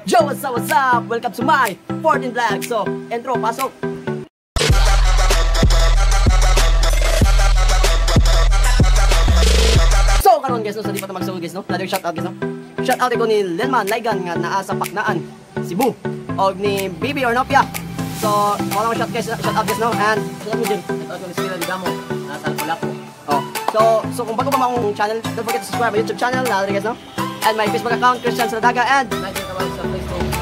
Yo, what's up, what's up? Welcome to my 14 vlog. So, intro, pasok. So, karon guys, no, sa di pa ito magsugod guys, no? Another shoutout guys, no? Shoutout ko ni Lenman Ligan nga naa sa Paknaan, Cebu. O ni Bibi Ornopia. So, wala ko shoutout guys, no? And, shoutout mo dyan. Shoutout ko ni Sila Ligamo, nasa Lapu-Lapu. Oh. So kung bago pa mga channel, don't forget to subscribe my YouTube channel, guys, no? And my Facebook account, Christian Saladaga, and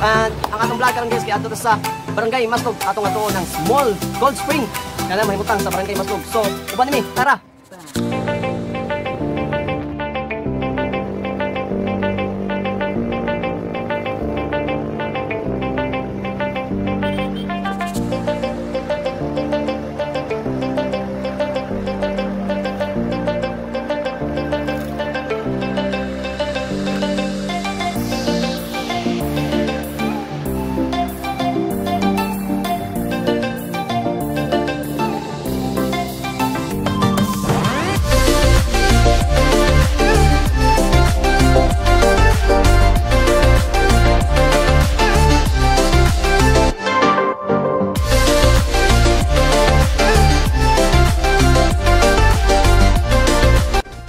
ang atong vlog karon guys, kaya ato sa Barangay Maslog, atong ng small cold spring. Kaya mahimutang sa Barangay Maslog. So, uban nimi, tara!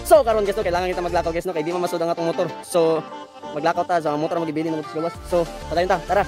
So karon guys, no, kailangan kita maglakaw guys, no, kay di mamasud ang atong motor. So maglakaw ta sa motor magibili ng gawas. So padayon ta, tara.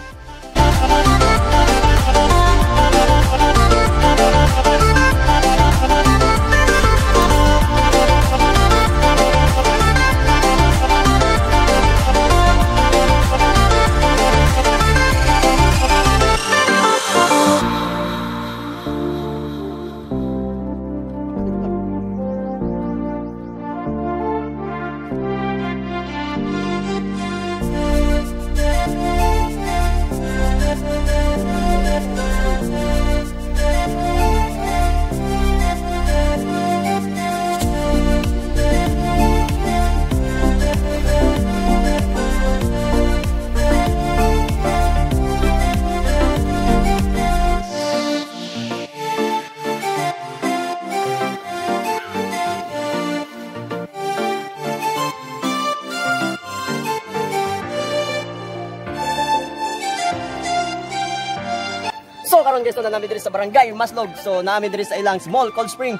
So karon guys, no, namin diri sa Barangay Maslog. So namin diri sa ilang small cold spring.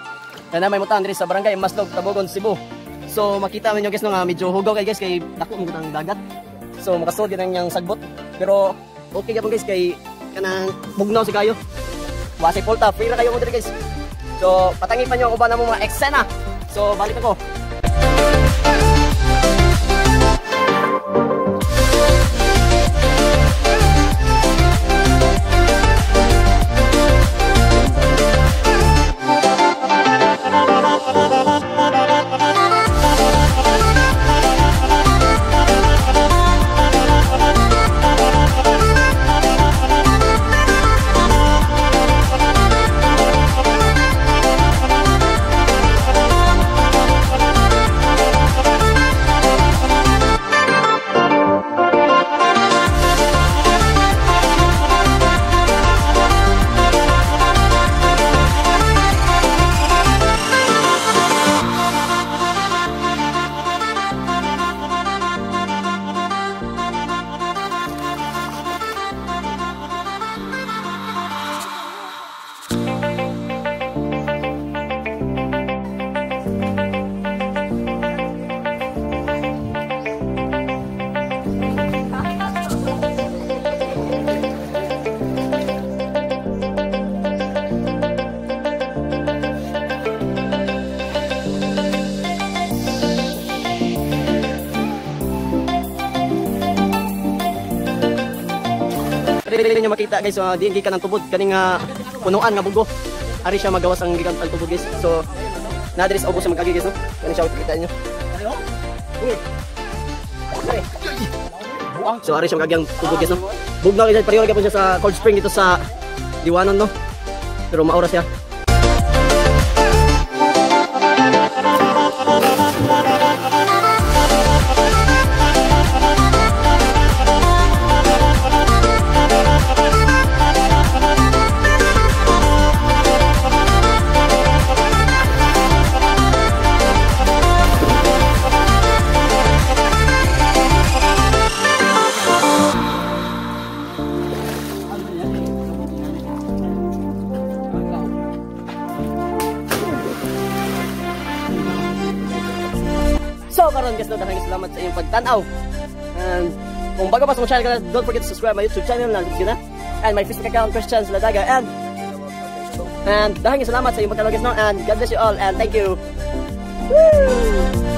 Na namin mutang diri sa Barangay Maslog, Tabogon, Cebu. So makita mo nyo guys, no, nga medyo hugaw kay guys, kay dako mo ang dagat. So makasud din ang sagbot. Pero okay gyapon guys, kay kanang bugnaw si kaayo. Wasay polta, free ra kayo mo diri guys. So patangi pa nyo ang uban na mga eksena. So balik ako. Dili niyo makita guys, di gikan ang tubod kaning punuan nga bugo. Ari siya magawas ang gikan ang tubod guys. So na diri sa ubos sa magagi guys, no. Kani siya kita niyo. So ari siya magagi ang tubod guys, no. Bugnaw guys, pareho gyapon siya sa cold spring dito sa Diwanon, no. Pero maura siya. video karon guys no. Daghang salamat sa inyong pagtan-aw. And kung bago pa sa channel, don't forget to subscribe my YouTube channel na and my Facebook account Christian Ladaga and daghang salamat sa inyong pagtan-aw guys no. And God bless you all and thank you. Woo!